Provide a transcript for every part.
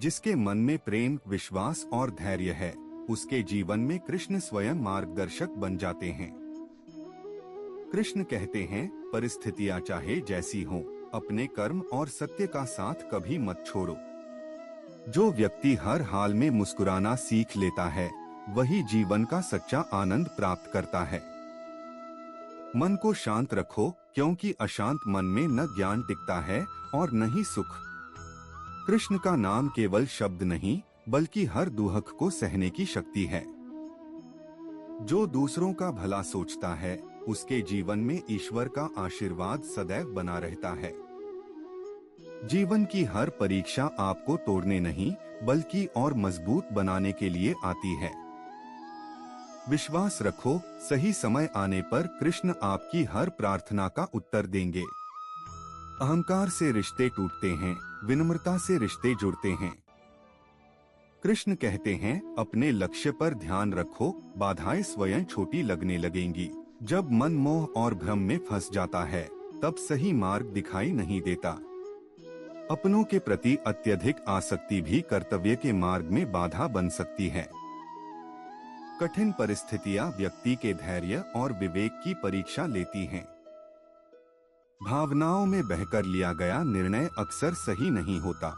जिसके मन में प्रेम, विश्वास और धैर्य है, उसके जीवन में कृष्ण स्वयं मार्गदर्शक बन जाते हैं। कृष्ण कहते हैं, परिस्थितियां चाहे जैसी हों, अपने कर्म और सत्य का साथ कभी मत छोड़ो। जो व्यक्ति हर हाल में मुस्कुराना सीख लेता है, वही जीवन का सच्चा आनंद प्राप्त करता है। मन को शांत रखो, क्योंकि अशांत मन में न ज्ञान टिकता है और न ही सुख। कृष्ण का नाम केवल शब्द नहीं, बल्कि हर दुख को सहने की शक्ति है। जो दूसरों का भला सोचता है, उसके जीवन में ईश्वर का आशीर्वाद सदैव बना रहता है। जीवन की हर परीक्षा आपको तोड़ने नहीं, बल्कि और मजबूत बनाने के लिए आती है। विश्वास रखो, सही समय आने पर कृष्ण आपकी हर प्रार्थना का उत्तर देंगे। अहंकार से रिश्ते टूटते हैं, विनम्रता से रिश्ते जुड़ते हैं। कृष्ण कहते हैं, अपने लक्ष्य पर ध्यान रखो, बाधाएं स्वयं छोटी लगने लगेंगी। जब मन मोह और भ्रम में फंस जाता है, तब सही मार्ग दिखाई नहीं देता। अपनों के प्रति अत्यधिक आसक्ति भी कर्तव्य के मार्ग में बाधा बन सकती है। कठिन परिस्थितियां व्यक्ति के धैर्य और विवेक की परीक्षा लेती हैं। भावनाओं में बहकर लिया गया निर्णय अक्सर सही नहीं होता।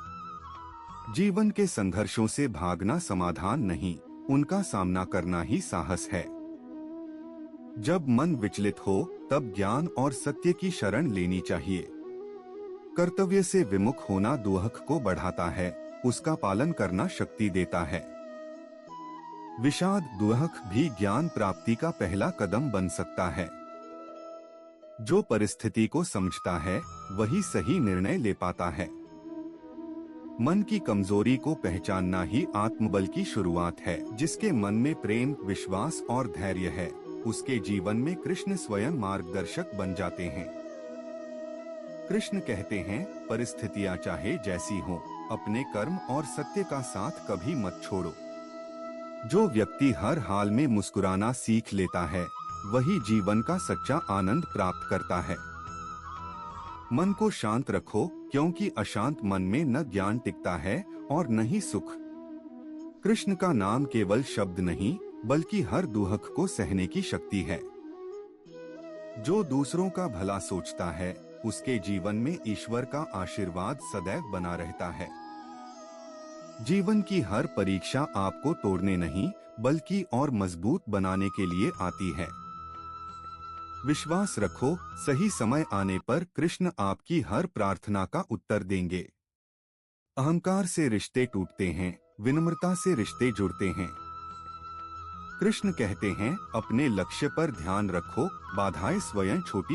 जीवन के संघर्षों से भागना समाधान नहीं, उनका सामना करना ही साहस है। जब मन विचलित हो, तब ज्ञान और सत्य की शरण लेनी चाहिए। कर्तव्य से विमुख होना दुख को बढ़ाता है, उसका पालन करना शक्ति देता है। विषाद, दुख भी ज्ञान प्राप्ति का पहला कदम बन सकता है। जो परिस्थिति को समझता है, वही सही निर्णय ले पाता है। मन की कमजोरी को पहचानना ही आत्मबल की शुरुआत है। जिसके मन में प्रेम, विश्वास और धैर्य है, उसके जीवन में कृष्ण स्वयं मार्गदर्शक बन जाते हैं। कृष्ण कहते हैं, परिस्थितियां चाहे जैसी हों, अपने कर्म और सत्य का साथ कभी मत छोड़ो। जो व्यक्ति हर हाल में मुस्कुराना सीख लेता है, वही जीवन का सच्चा आनंद प्राप्त करता है। मन को शांत रखो, क्योंकि अशांत मन में न ज्ञान टिकता है और न ही सुख। कृष्ण का नाम केवल शब्द नहीं, बल्कि हर दुख को सहने की शक्ति है। जो दूसरों का भला सोचता है, उसके जीवन में ईश्वर का आशीर्वाद सदैव बना रहता है। जीवन की हर परीक्षा आपको तोड़ने नहीं, बल्कि और मजबूत बनाने के लिए आती है। विश्वास रखो, सही समय आने पर कृष्ण आपकी हर प्रार्थना का उत्तर देंगे। अहंकार से रिश्ते टूटते हैं, विनम्रता से रिश्ते जुड़ते हैं। कृष्ण कहते हैं, अपने लक्ष्य पर ध्यान रखो, बाधाएं स्वयं छोटी